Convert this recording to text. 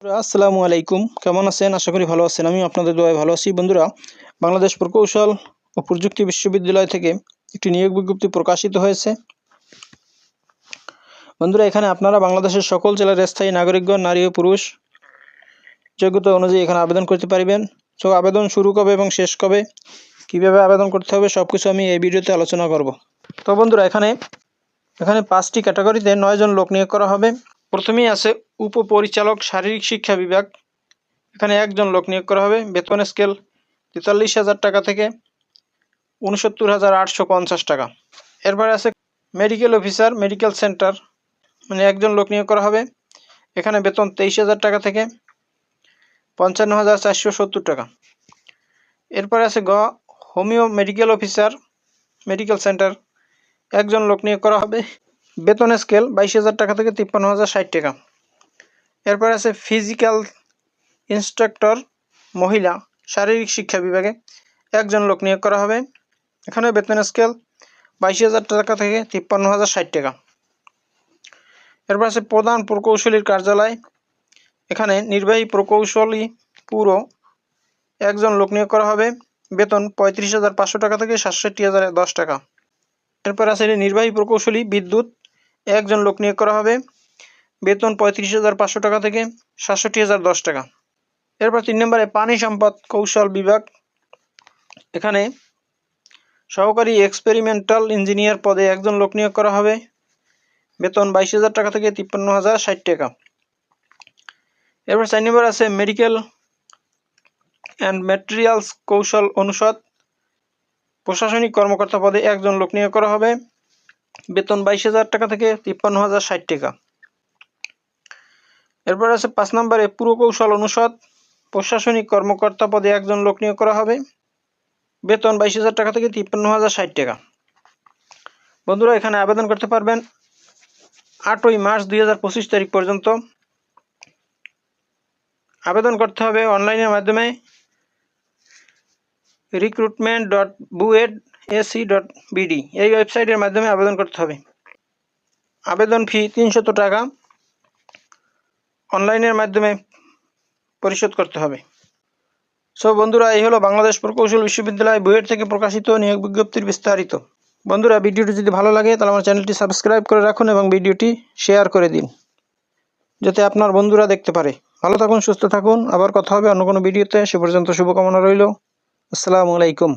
আসসালামু আলাইকুম, কেমন আছেন? আশা করি ভালো আছেন। আমি আপনাদের দোয়ায় ভালো আছি। বন্ধুরা, বাংলাদেশ প্রকৌশল ও প্রযুক্তি বিশ্ববিদ্যালয় থেকে একটি নিয়োগ বিজ্ঞপ্তি প্রকাশিত হয়েছে। বন্ধুরা, এখানে আপনারা বাংলাদেশের সকল জেলার স্থায়ী নাগরিকগণ, নারী ও পুরুষ যোগ্যতা অনুযায়ী এখানে আবেদন করতে পারবেন। তো আবেদন শুরু কবে এবং শেষ কবে, কীভাবে আবেদন করতে হবে, সব কিছু আমি এই ভিডিওতে আলোচনা করব। তো বন্ধুরা, এখানে 5টি ক্যাটাগরিতে 9 জন লোক নিয়োগ করা হবে। প্রথমেই আছে উপপরিচালক শারীরিক শিক্ষা বিভাগ। এখানে 1 জন লোক নিয়োগ করা হবে। বেতন স্কেল 43,000 টাকা থেকে 69,850 টাকা। এরপরে আছে মেডিকেল অফিসার, মেডিকেল সেন্টার, মানে 1 জন লোক নিয়োগ করা হবে। এখানে বেতন 23,000 টাকা থেকে 55,470 টাকা। এরপরে আছে homeo medical officer, medical centre, 1 জন লোক নিয়োগ করা হবে। বেতন স্কেল 22,000 টাকা থেকে 53,060 টাকা। এরপরে আছে ফিজিক্যাল ইন্সট্রাক্টর মহিলা, শারীরিক শিক্ষা বিভাগে 1 জন লোক নিয়োগ করা হবে। এখানে বেতন স্কেল 22,000 টাকা থেকে 53,060 টাকা। এরপর আছে প্রধান প্রকৌশলীর কার্যালয়। এখানে নির্বাহী প্রকৌশলী পুরো 1 জন লোক নিয়োগ করা হবে। বেতন 35,500 টাকা থেকে 67,010 টাকা। এরপর আছে নির্বাহী প্রকৌশলী বিদ্যুৎ, 1 জন লোক নিয়োগ করা হবে। বেতন 35,500 টাকা থেকে 67,010 টাকা। এরপর 3 নম্বরে পানি সম্পদ কৌশল বিভাগ। এখানে সহকারী এক্সপেরিমেন্টাল ইঞ্জিনিয়ার পদে 1 জন লোক নিয়োগ করা হবে। বেতন 22,000 টাকা থেকে 53,060 টাকা। এরপর 4 নম্বর আছে মেডিকেল অ্যান্ড ম্যাটেরিয়ালস কৌশল অনুষদ, প্রশাসনিক কর্মকর্তা পদে 1 জন লোক নিয়োগ করা হবে। বেতন 22,000 টাকা থেকে 53,060 টাকা। এরপর আছে 5 নম্বরে পুরকৌশল অনুষদ, প্রশাসনিক কর্মকর্তা পদে 1 জন লোক নিয়োগ করা হবে। বেতন 22,000 টাকা থেকে 53,060 টাকা। বন্ধুরা, এখানে আবেদন করতে পারবেন 8ই মার্চ 2025 তারিখ পর্যন্ত। আবেদন করতে হবে অনলাইনের মাধ্যমে recruitment.bued.ac.bd এই ওয়েবসাইটের মাধ্যমে আবেদন করতে হবে। আবেদন ফি 300 টাকা অনলাইনের মাধ্যমে পরিশোধ করতে হবে। সো বন্ধুরা, এই হলো বাংলাদেশ প্রকৌশল বিশ্ববিদ্যালয় বুয়েট থেকে প্রকাশিত নিয়োগ বিজ্ঞপ্তির বিস্তারিত। বন্ধুরা, ভিডিওটি যদি ভালো লাগে তাহলে আমার চ্যানেলটি সাবস্ক্রাইব করে রাখুন এবং ভিডিওটি শেয়ার করে দিন, যাতে আপনার বন্ধুরা দেখতে পারে। ভালো থাকুন, সুস্থ থাকুন। আবার কথা হবে অন্য কোনো ভিডিওতে। সে পর্যন্ত শুভকামনা রইল। আসসালামু আলাইকুম।